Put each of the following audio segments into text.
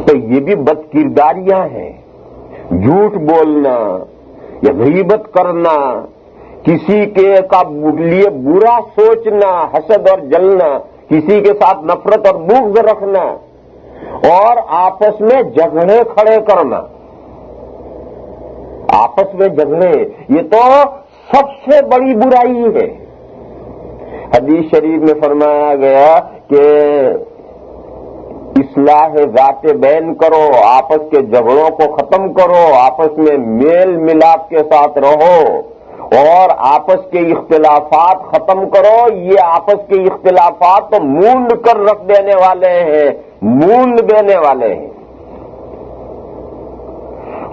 تو یہ بھی بد کرداریاں ہیں. جھوٹ بولنا یا غیبت کرنا، کسی کے لیے برا سوچنا، حسد اور جلنا، کسی کے ساتھ نفرت اور بغض رکھنا، اور آپس میں جھگڑے کھڑے کرنا. آپس میں جھگڑے یہ تو سب سے بڑی برائی ہے. حدیث شریف میں فرمایا گیا کہ اصلاح ذات بین کرو، آپس کے جھگڑوں کو ختم کرو، آپس میں میل ملاپ کے ساتھ رہو اور آپس کے اختلافات ختم کرو. یہ آپس کے اختلافات تو مونڈ کر رکھ دینے والے ہیں، مونڈ دینے والے ہیں.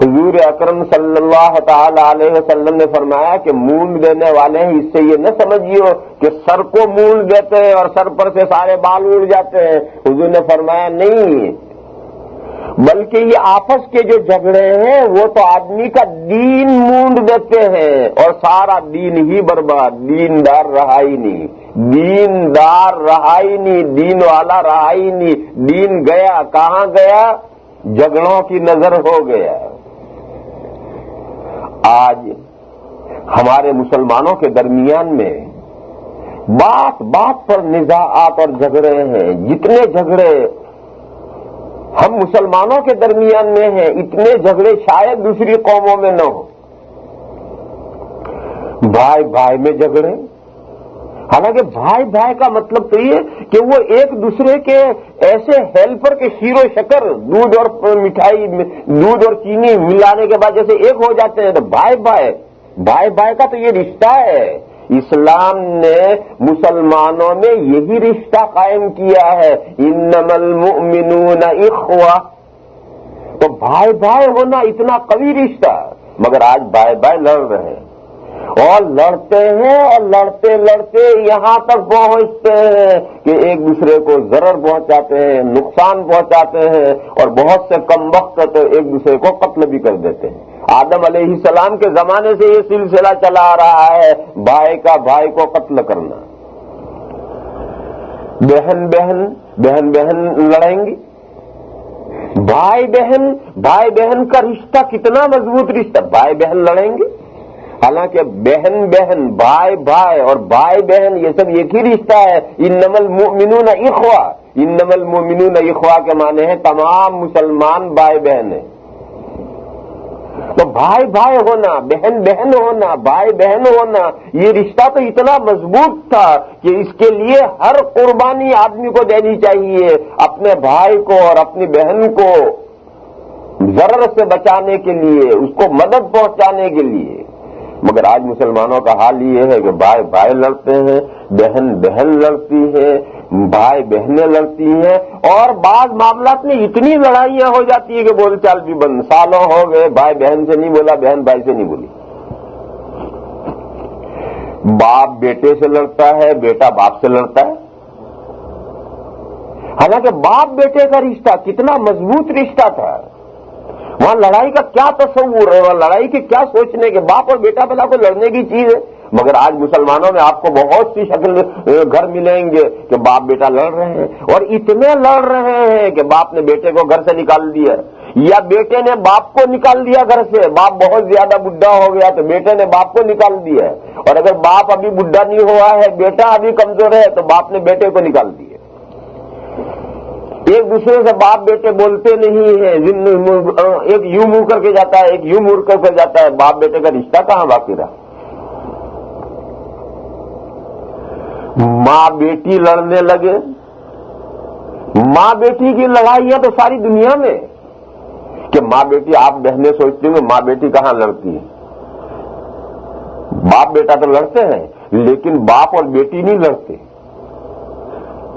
حضور اکرم صلی اللہ تعالی علیہ وسلم نے فرمایا کہ مونڈ دینے والے ہیں، اس سے یہ نہ سمجھیو کہ سر کو مونڈ دیتے ہیں اور سر پر سے سارے بال اڑ جاتے ہیں. حضور نے فرمایا نہیں، بلکہ یہ آپس کے جو جھگڑے ہیں وہ تو آدمی کا دین مونڈ دیتے ہیں اور سارا دین ہی برباد. دیندار رہا ہی نہیں، دیندار رہا ہی نہیں، دین والا رہا ہی نہیں. دین گیا کہاں گیا؟ جھگڑوں کی نظر ہو گیا. آج ہمارے مسلمانوں کے درمیان میں بات بات پر نزاعات اور جھگڑے ہیں. جتنے جھگڑے ہم مسلمانوں کے درمیان میں ہیں اتنے جھگڑے شاید دوسری قوموں میں نہ ہو. بھائی بھائی میں جھگڑے، حالانکہ بھائی بھائی کا مطلب تو یہ کہ وہ ایک دوسرے کے ایسے ہیلپر کے شیر و شکر، دودھ اور مٹھائی، دودھ اور چینی ملانے کے بعد جیسے ایک ہو جاتے ہیں، تو بھائی بھائی بھائی بھائی کا تو یہ رشتہ ہے. اسلام نے مسلمانوں میں یہی رشتہ قائم کیا ہے، انما المؤمنون اخوہ. تو بھائی بھائی ہونا اتنا قوی رشتہ، مگر آج بھائی بھائی لڑ رہے ہیں اور لڑتے ہیں اور لڑتے لڑتے یہاں تک پہنچتے ہیں کہ ایک دوسرے کو ضرر پہنچاتے ہیں، نقصان پہنچاتے ہیں، اور بہت سے کم وقت تو ایک دوسرے کو قتل بھی کر دیتے ہیں. آدم علیہ السلام کے زمانے سے یہ سلسلہ چلا آ رہا ہے، بھائی کا بھائی کو قتل کرنا. بہن بہن لڑیں گی. بھائی بہن کا رشتہ کتنا مضبوط رشتہ، بھائی بہن لڑیں گے. حالانکہ بہن بھائی اور بھائی بہن یہ سب ایک ہی رشتہ ہے. انما المؤمنون اخوہ، انما المؤمنون اخوہ کے معنی ہے تمام مسلمان بھائی بہن ہیں. تو بھائی بھائی ہونا، بہن ہونا، بھائی بہن ہونا، یہ رشتہ تو اتنا مضبوط تھا کہ اس کے لیے ہر قربانی آدمی کو دینی چاہیے، اپنے بھائی کو اور اپنی بہن کو ضرر سے بچانے کے لیے، اس کو مدد پہنچانے کے لیے. مگر آج مسلمانوں کا حال یہ ہے کہ بھائی بھائی لڑتے ہیں، بہن لڑتی ہے، بھائی بہنیں لڑتی ہیں، اور بعض معاملات میں اتنی لڑائیاں ہو جاتی ہے کہ بول چال بھی بند. سالوں ہو گئے بھائی بہن سے نہیں بولا، بہن بھائی سے نہیں بولی. باپ بیٹے سے لڑتا ہے، بیٹا باپ سے لڑتا ہے. حالانکہ باپ بیٹے کا رشتہ کتنا مضبوط رشتہ تھا. وہاں لڑائی کا کیا تصور ہے، وہاں لڑائی کے کیا سوچنے کے، باپ اور بیٹا بلا کو لڑنے کی چیز ہے. مگر آج مسلمانوں میں آپ کو بہت سی شکل گھر ملیں گے کہ باپ بیٹا لڑ رہے ہیں، اور اتنے لڑ رہے ہیں کہ باپ نے بیٹے کو گھر سے نکال دیا یا بیٹے نے باپ کو نکال دیا گھر سے. باپ بہت زیادہ بڈھا ہو گیا تو بیٹے نے باپ کو نکال دیا، اور اگر باپ ابھی بڈھا نہیں ہوا ہے، بیٹا ابھی کمزور ہے، تو باپ نے بیٹے کو نکال دیا. ایک دوسرے سے باپ بیٹے بولتے نہیں ہیں، ایک یوں منہ کر کے جاتا ہے، ایک یوں منہ کر کے جاتا ہے. باپ بیٹے کا رشتہ کہاں باقی رہا؟ ماں بیٹی لڑنے لگے. ماں بیٹی کی لڑائیاں تو ساری دنیا میں، کہ ماں بیٹی آپ بہنیں سوچتے ہیں ماں بیٹی کہاں لڑتی ہے. باپ بیٹا تو لڑتے ہیں لیکن باپ اور بیٹی نہیں لڑتے.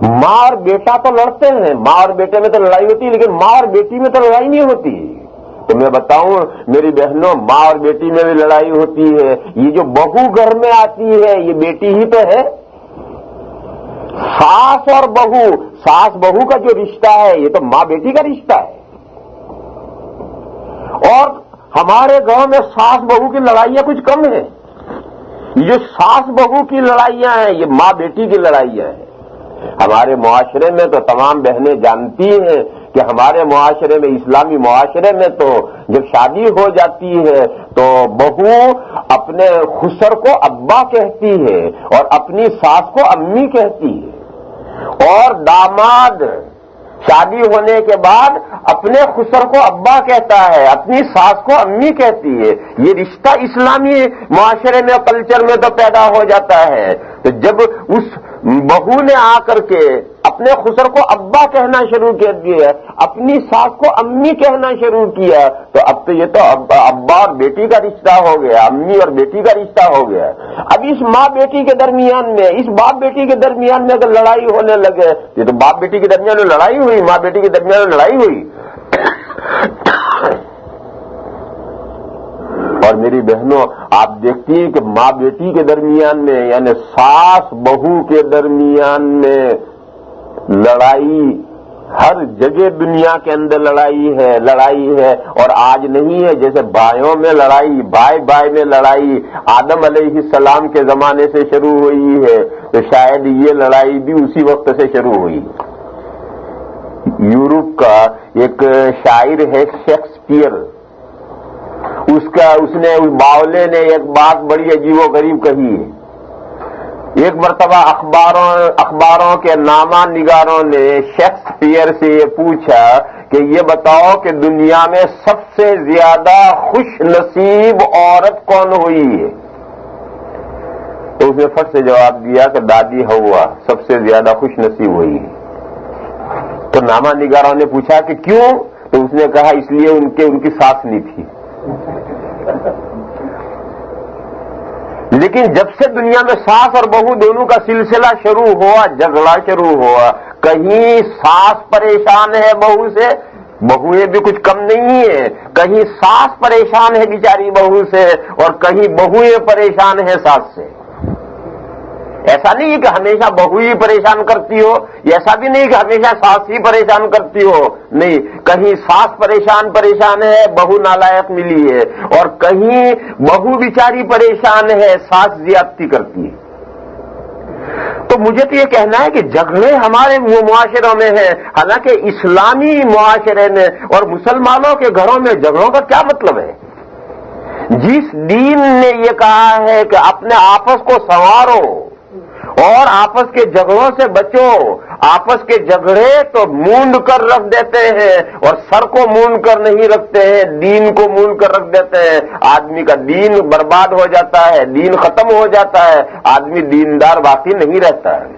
ماں اور بیٹا تو لڑتے ہیں، ماں اور بیٹے میں تو لڑائی ہوتی ہے، لیکن ماں اور بیٹی میں تو لڑائی نہیں ہوتی. تو میں بتاؤں میری بہنوں، ماں اور بیٹی میں بھی لڑائی ہوتی ہے. یہ جو بہو گھر میں آتی ہے یہ بیٹی ہی تو ہے. ساس اور بہو، ساس بہو کا جو رشتہ ہے یہ تو ماں بیٹی کا رشتہ ہے. اور ہمارے گاؤں میں ساس بہو کی لڑائیاں کچھ کم ہیں. یہ ساس بہو کی لڑائیاں ہیں، یہ ماں بیٹی کی لڑائیاں ہیں. ہمارے معاشرے میں تو تمام بہنیں جانتی ہیں کہ ہمارے معاشرے میں، اسلامی معاشرے میں تو جب شادی ہو جاتی ہے تو بہو اپنے خسر کو ابا کہتی ہے اور اپنی ساس کو امی کہتی ہے، اور داماد شادی ہونے کے بعد اپنے خسر کو ابا کہتا ہے، اپنی ساس کو امی کہتی ہے۔ یہ رشتہ اسلامی معاشرے میں، کلچر میں تو پیدا ہو جاتا ہے۔ تو جب اس بہو نے آ کر کے اپنے خسر کو ابا کہنا شروع کر دیا، اپنی ساس کو امی کہنا شروع کیا، تو اب تو یہ تو ابا اور بیٹی کا رشتہ ہو گیا، امی اور بیٹی کا رشتہ ہو گیا۔ اب اس ماں بیٹی کے درمیان میں، اس باپ بیٹی کے درمیان میں اگر لڑائی ہونے لگے، یہ تو باپ بیٹی کے درمیان میں لڑائی ہوئی، ماں بیٹی کے درمیان میں لڑائی ہوئی۔ اور میری بہنوں، آپ دیکھتی ہیں کہ ماں بیٹی کے درمیان میں، یعنی ساس بہو کے درمیان میں لڑائی ہر جگہ دنیا کے اندر لڑائی ہے، اور آج نہیں ہے جیسے بھائیوں میں لڑائی، بھائی میں لڑائی آدم علیہ السلام کے زمانے سے شروع ہوئی ہے، تو شاید یہ لڑائی بھی اسی وقت سے شروع ہوئی۔ یورپ کا ایک شاعر ہے شیکسپیئر، اس نے باولے نے ایک بات بڑی عجیب و غریب کہی ہے۔ ایک مرتبہ اخباروں کے نامہ نگاروں نے شیکسپیئر سے یہ پوچھا کہ یہ بتاؤ کہ دنیا میں سب سے زیادہ خوش نصیب عورت کون ہوئی ہے؟ تو اس نے فٹ سے جواب دیا کہ دادی ہوا سب سے زیادہ خوش نصیب ہوئی ہے۔ تو نامہ نگاروں نے پوچھا کہ کیوں؟ تو اس نے کہا اس لیے ان کی ساس نہیں تھی۔ لیکن جب سے دنیا میں ساس اور بہو دونوں کا سلسلہ شروع ہوا، جھگڑا شروع ہوا، کہیں ساس پریشان ہے بہو سے، بہویں بھی کچھ کم نہیں ہے، کہیں ساس پریشان ہے بیچاری بہو سے، اور کہیں بہویں پریشان ہے ساس سے۔ ایسا نہیں کہ ہمیشہ بہو ہی پریشان کرتی ہو، ایسا بھی نہیں کہ ہمیشہ ساس ہی پریشان کرتی ہو، نہیں، کہیں ساس پریشان ہے، بہو نالائق ملی ہے، اور کہیں بہو بیچاری پریشان ہے، ساس زیادتی کرتی ہے۔ تو مجھے تو یہ کہنا ہے کہ جھگڑے ہمارے معاشروں میں ہیں، حالانکہ اسلامی معاشرے میں اور مسلمانوں کے گھروں میں جھگڑوں کا کیا مطلب ہے؟ جس دین نے یہ کہا ہے کہ اپنے آپس کو سنوارو اور آپس کے جھگڑوں سے بچو، آپس کے جھگڑے تو مونڈ کر رکھ دیتے ہیں اور سر کو مونڈ کر نہیں رکھتے ہیں، دین کو مونڈ کر رکھ دیتے ہیں، آدمی کا دین برباد ہو جاتا ہے، دین ختم ہو جاتا ہے، آدمی دیندار باقی نہیں رہتا ہے۔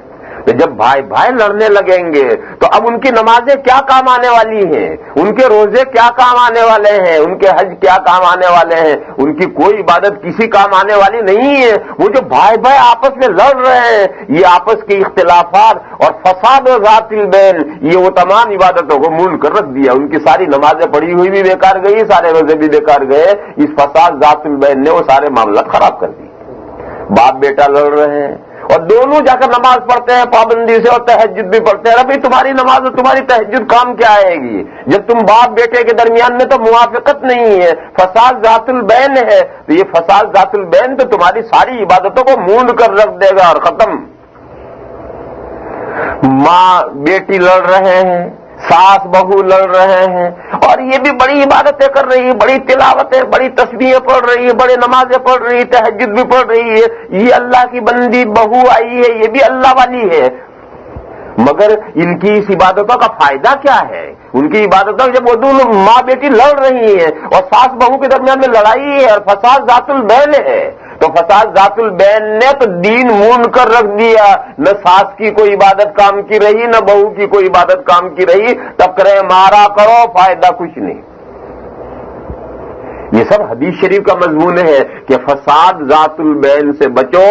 تو جب بھائی لڑنے لگیں گے تو اب ان کی نمازیں کیا کام آنے والی ہیں، ان کے روزے کیا کام آنے والے ہیں، ان کے حج کیا کام آنے والے ہیں؟ ان کی کوئی عبادت کسی کام آنے والی نہیں ہے۔ وہ جو بھائی آپس میں لڑ رہے ہیں، یہ آپس کے اختلافات اور فساد و ذات البین، یہ وہ تمام عبادتوں کو مول کر رکھ دیا۔ ان کی ساری نمازیں پڑھی ہوئی بھی بیکار گئی، سارے روزے بھی بیکار گئے، اس فساد ذات البین نے وہ سارے معاملات خراب کر دیے۔ باپ بیٹا لڑ رہے ہیں اور دونوں جا کر نماز پڑھتے ہیں پابندی سے اور تہجد بھی پڑھتے ہیں۔ ابھی تمہاری نماز اور تمہاری تہجد کام کیا آئے گی جب تم باپ بیٹے کے درمیان میں تو موافقت نہیں ہے، فساد ذات البین ہے، تو یہ فساد ذات البین تو تمہاری ساری عبادتوں کو مونڈ کر رکھ دے گا اور ختم۔ ماں بیٹی لڑ رہے ہیں، ساس بہو لڑ رہے ہیں، اور یہ بھی بڑی عبادتیں کر رہی ہے، بڑی تلاوتیں، بڑی تسبیحیں پڑھ رہی ہے، بڑی نمازیں پڑھ رہی ہے، تہجد بھی پڑھ رہی ہے، یہ اللہ کی بندی بہو آئی ہے، یہ بھی اللہ والی ہے، مگر ان کی اس عبادتوں کا فائدہ کیا ہے؟ ان کی عبادتوں جب وہ دونوں ماں بیٹی لڑ رہی ہیں اور ساس بہو کے درمیان میں لڑائی ہے اور فساد ذات البین ہے، تو فساد ذات البین نے تو دین مونڈ کر رکھ دیا، نہ ساس کی کوئی عبادت کام کی رہی، نہ بہو کی کوئی عبادت کام کی رہی، ٹکرے مارا کرو، فائدہ کچھ نہیں۔ یہ سب حدیث شریف کا مضمون ہے کہ فساد ذات البین سے بچو،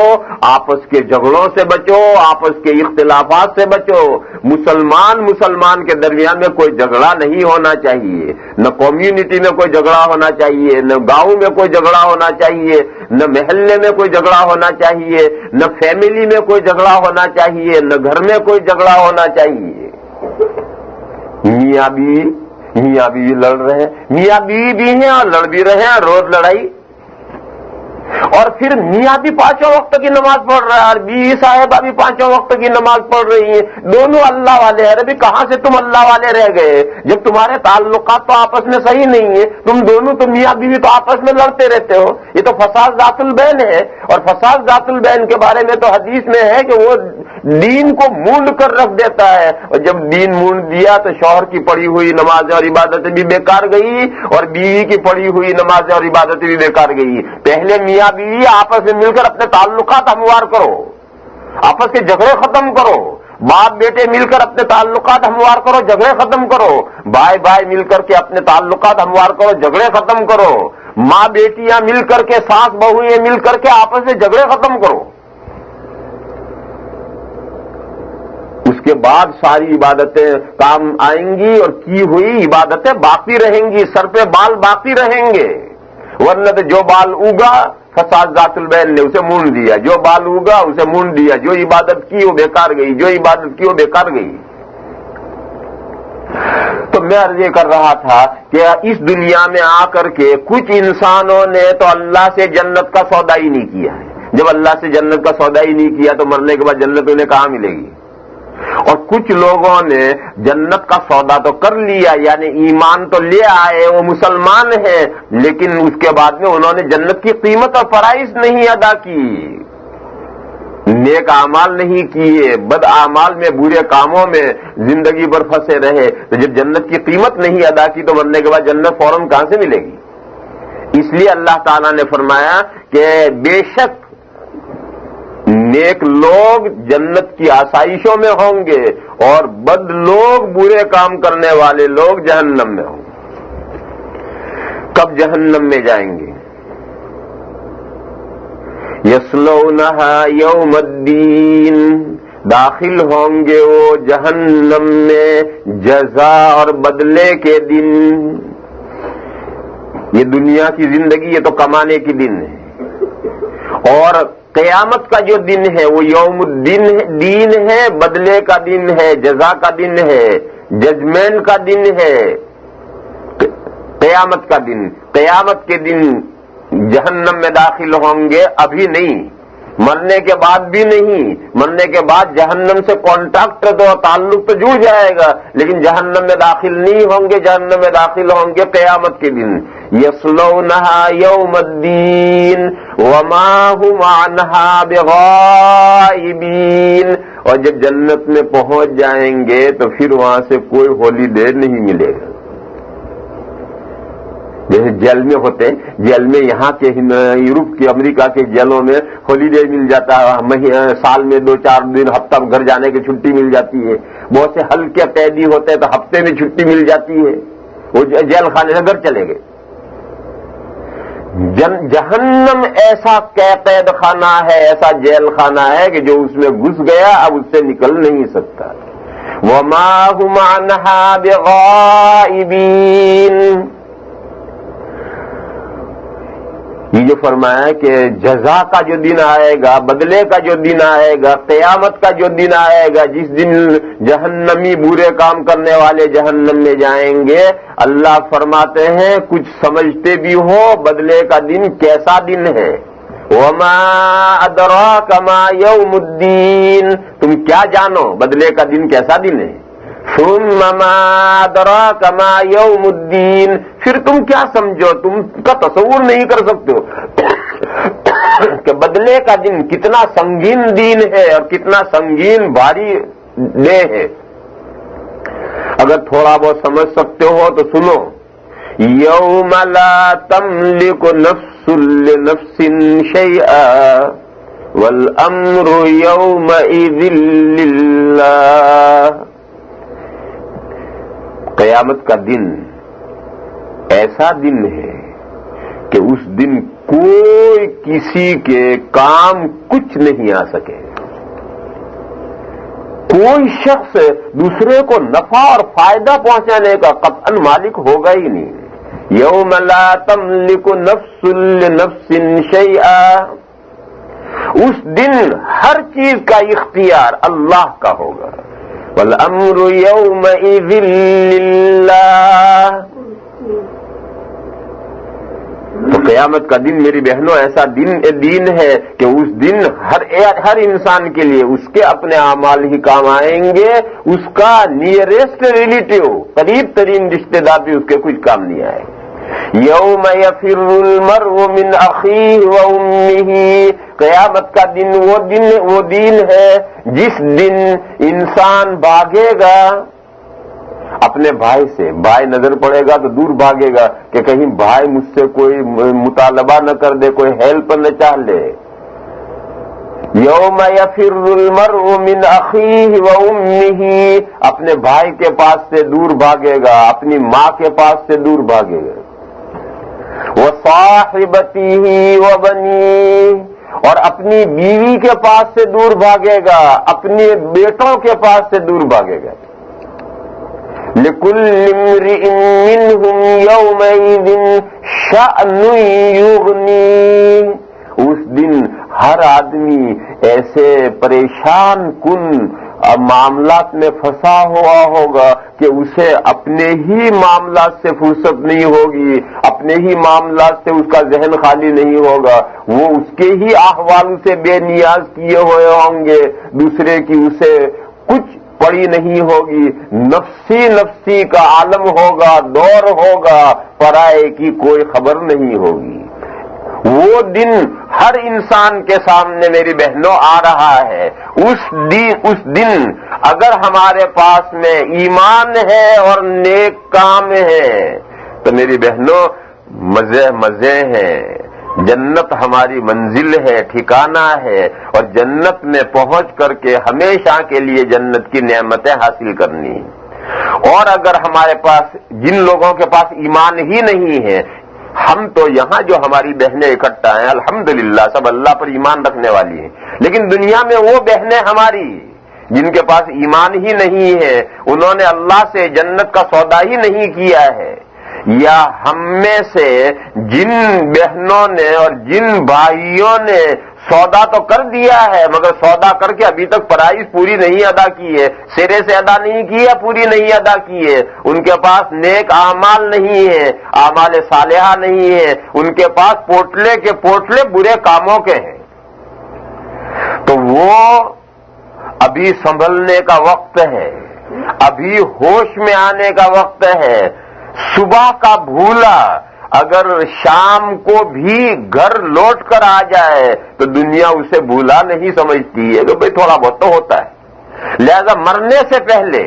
آپس کے جھگڑوں سے بچو، آپس کے اختلافات سے بچو۔ مسلمان کے درمیان میں کوئی جھگڑا نہیں ہونا چاہیے، نہ کمیونٹی میں کوئی جھگڑا ہونا چاہیے، نہ گاؤں میں کوئی جھگڑا ہونا چاہیے، نہ محلے میں کوئی جھگڑا ہونا چاہیے، نہ فیملی میں کوئی جھگڑا ہونا چاہیے، نہ گھر میں کوئی جھگڑا ہونا چاہیے۔ میاں بیوی لڑ رہے ہیں، میاں بیوی بھی ہیں اور لڑ بھی رہے ہیں، روز لڑائی، اور پھر میاں بھی 5 وقت کی نماز پڑھ رہا ہے اور بیوی صاحبہ بھی 5 وقت کی نماز پڑھ رہی ہیں, دونوں اللہ والے ہیں. ابھی کہاں سے تم اللہ والے رہ گئے جب تمہارے تعلقات تو آپس میں صحیح نہیں ہیں؟ تم دونوں تو میاں بیوی تو آپس میں لڑتے رہتے ہو. یہ تو فساد ذات البین ہے. اور فساد ذات البین کے بارے میں تو حدیث میں ہے کہ وہ دین کو مونڈ کر رکھ دیتا ہے, اور جب دین مونڈ دیا تو شوہر کی پڑھی ہوئی نمازیں اور عبادتیں بھی بیکار گئی اور بیوی کی پڑھی ہوئی نمازیں اور عبادتیں بھی بیکار گئی. پہلے میاں بیوی آپس میں مل کر اپنے تعلقات ہموار کرو, آپس کے جھگڑے ختم کرو. باپ بیٹے مل کر اپنے تعلقات ہموار کرو, جھگڑے ختم کرو. بھائی بھائی مل کر کے اپنے تعلقات ہموار کرو, جھگڑے ختم کرو. ماں بیٹیاں مل کر کے, ساس بہویں مل کر کے آپس میں جھگڑے ختم کرو. اس کے بعد ساری عبادتیں کام آئیں گی اور کی ہوئی عبادتیں باقی رہیں گی, سر پہ بال باقی رہیں گے. ورنہ تو جو بال اگا فساد ذات البین نے اسے مونڈ دیا, جو بال اگا اسے مونڈ دیا, جو عبادت کی وہ بیکار گئی, جو عبادت کی وہ بیکار گئی. تو میں عرض یہ کر رہا تھا کہ اس دنیا میں آ کر کے کچھ انسانوں نے تو اللہ سے جنت کا سودا ہی نہیں کیا ہے. جب اللہ سے جنت کا سودا ہی نہیں کیا تو مرنے کے بعد جنت انہیں کہاں ملے گی؟ اور کچھ لوگوں نے جنت کا سودا تو کر لیا, یعنی ایمان تو لے آئے, وہ مسلمان ہیں, لیکن اس کے بعد میں انہوں نے جنت کی قیمت اور پرائز نہیں ادا کی, نیک اعمال نہیں کیے, بد اعمال میں برے کاموں میں زندگی بھر پھنسے رہے. تو جب جنت کی قیمت نہیں ادا کی تو مرنے کے بعد جنت فوراً کہاں سے ملے گی؟ اس لیے اللہ تعالیٰ نے فرمایا کہ بے شک نیک لوگ جنت کی آسائشوں میں ہوں گے اور بد لوگ, برے کام کرنے والے لوگ جہنم میں ہوں گے. کب جہنم میں جائیں گے؟ یصلونہا یوم الدین, داخل ہوں گے وہ جہنم میں جزا اور بدلے کے دن. یہ دنیا کی زندگی یہ تو کمانے کی دن ہے, اور قیامت کا جو دن ہے وہ یوم الدین دین ہے, بدلے کا دن ہے, جزا کا دن ہے, ججمنٹ کا دن ہے. قیامت کا دن, قیامت کے دن جہنم میں داخل ہوں گے, ابھی نہیں, مرنے کے بعد بھی نہیں. مرنے کے بعد جہنم سے کانٹیکٹ تو تعلق تو جڑ جائے گا, لیکن جہنم میں داخل نہیں ہوں گے. جہنم میں داخل ہوں گے قیامت کے دن. یصلونہا یوم الدین وما هم عنہا بغائبین, اور جب جنت میں پہنچ جائیں گے تو پھر وہاں سے کوئی ہولی ڈے نہیں ملے گا. جیسے جیل میں ہوتے ہیں, جیل میں یہاں کے یورپ کے امریکہ کے جیلوں میں ہالیڈے مل جاتا ہے, سال میں 2-4 دن ہفتہ گھر جانے کی چھٹی مل جاتی ہے. بہت سے ہلکے قیدی ہوتے ہیں تو ہفتے میں چھٹی مل جاتی ہے, وہ جیل خانے سے گھر چلے گئے. جہنم ایسا قید خانہ ہے, ایسا جیل خانہ ہے کہ جو اس میں گھس گیا اب اس سے نکل نہیں سکتا. وما هم عنها بغائبین, یہ جو فرمایا کہ جزا کا جو دن آئے گا, بدلے کا جو دن آئے گا, قیامت کا جو دن آئے گا, جس دن جہنمی برے کام کرنے والے جہنم میں جائیں گے, اللہ فرماتے ہیں کچھ سمجھتے بھی ہو بدلے کا دن کیسا دن ہے. وما ادراک ما یوم الدین, تم کیا جانو بدلے کا دن کیسا دن ہے. ثم ما ادراک ما یوم الدین, پھر تم کیا سمجھو, تم کا تصور نہیں کر سکتے ہو کہ بدلے کا دن کتنا سنگین دین ہے اور کتنا سنگین بھاری ڈے ہے. اگر تھوڑا بہت سمجھ سکتے ہو تو سنو. یوم لا تملک نفس لنفس شیئا والامر یومئذ للہ, قیامت کا دن ایسا دن ہے کہ اس دن کوئی کسی کے کام کچھ نہیں آ سکے. کوئی شخص دوسرے کو نفع اور فائدہ پہنچانے کا قطعاً مالک ہوگا ہی نہیں. یوم لا تملک نفس لنفس شیئا, اس دن ہر چیز کا اختیار اللہ کا ہوگا. والامر یومئذ للہ, تو قیامت کا دن میری بہنوں ایسا دین ہے کہ اس دن ہر انسان کے لیے اس کے اپنے اعمال ہی کام آئیں گے، اس کا نیئرسٹ ریلیٹیو قریب ترین رشتے دار بھی اس کے کچھ کام نہیں آئے. یوم یفر المرء من اخیہ و امہ، قیامت کا دن وہ دن ہے جس دن انسان بھاگے گا اپنے بھائی سے. بھائی نظر پڑے گا تو دور بھاگے گا کہ کہیں بھائی مجھ سے کوئی مطالبہ نہ کر دے، کوئی ہیلپ نہ چاہ لے. یوم یفر المرء من اخیہ و امہ، اپنے بھائی کے پاس سے دور بھاگے گا، اپنی ماں کے پاس سے دور بھاگے گا. وصاحبتہ وبنیہ، اور اپنی بیوی کے پاس سے دور بھاگے گا، اپنے بیٹوں کے پاس سے دور بھاگے گا. لِكُلِّ امْرِئٍ مِّنْهُمْ يَوْمَئِذٍ شَأْنٌ يُغْنِيهِ، اس دن ہر آدمی ایسے پریشان کن معاملات میں پھنسا ہوا ہوگا کہ اسے اپنے ہی معاملات سے فرصت نہیں ہوگی، اپنے ہی معاملات سے اس کا ذہن خالی نہیں ہوگا. وہ اس کے ہی احوال سے بے نیاز کیے ہوئے ہوں گے، دوسرے کی اسے کچھ پڑی نہیں ہوگی. نفسی کا عالم ہوگا، دور ہوگا، پرائے کی کوئی خبر نہیں ہوگی. وہ دن ہر انسان کے سامنے میری بہنوں آ رہا ہے. اس دن اگر ہمارے پاس میں ایمان ہے اور نیک کام ہے تو میری بہنوں مزے ہیں. جنت ہماری منزل ہے، ٹھکانہ ہے، اور جنت میں پہنچ کر کے ہمیشہ کے لیے جنت کی نعمتیں حاصل کرنی. اور اگر ہمارے پاس جن لوگوں کے پاس ایمان ہی نہیں ہے، ہم تو یہاں جو ہماری بہنیں اکٹھا ہیں الحمدللہ سب اللہ پر ایمان رکھنے والی ہیں، لیکن دنیا میں وہ بہنیں ہماری جن کے پاس ایمان ہی نہیں ہے، انہوں نے اللہ سے جنت کا سودا ہی نہیں کیا ہے. یا ہم میں سے جن بہنوں نے اور جن بھائیوں نے سودا تو کر دیا ہے مگر سودا کر کے ابھی تک پرائز پوری نہیں ادا کی ہے، سرے سے ادا نہیں کی ہے، پوری نہیں ادا کی ہے، ان کے پاس نیک اعمال نہیں ہے، اعمال صالحہ نہیں ہے، ان کے پاس پوٹلے کے پوٹلے برے کاموں کے ہیں، تو وہ ابھی سنبھلنے کا وقت ہے، ابھی ہوش میں آنے کا وقت ہے. صبح کا بھولا اگر شام کو بھی گھر لوٹ کر آ جائے تو دنیا اسے بھولا نہیں سمجھتی ہے کہ بھئی تھوڑا بہت تو ہوتا ہے. لہذا مرنے سے پہلے،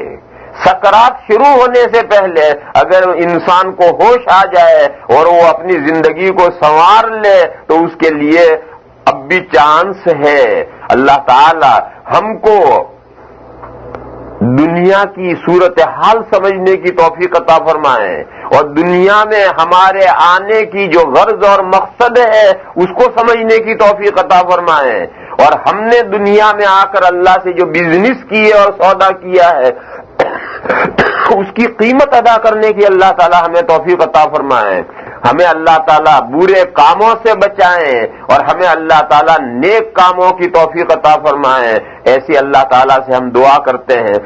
سکرات شروع ہونے سے پہلے اگر انسان کو ہوش آ جائے اور وہ اپنی زندگی کو سنوار لے تو اس کے لیے اب بھی چانس ہے. اللہ تعالی ہم کو دنیا کی صورتحال سمجھنے کی توفیق عطا فرمائے اور دنیا میں ہمارے آنے کی جو غرض اور مقصد ہے اس کو سمجھنے کی توفیق عطا فرمائے. اور ہم نے دنیا میں آ کر اللہ سے جو بزنس کیے اور سودا کیا ہے اس کی قیمت ادا کرنے کی اللہ تعالی ہمیں توفیق عطا فرمائے. ہمیں اللہ تعالیٰ برے کاموں سے بچائیں اور ہمیں اللہ تعالیٰ نیک کاموں کی توفیق عطا فرمائیں. ایسی اللہ تعالیٰ سے ہم دعا کرتے ہیں.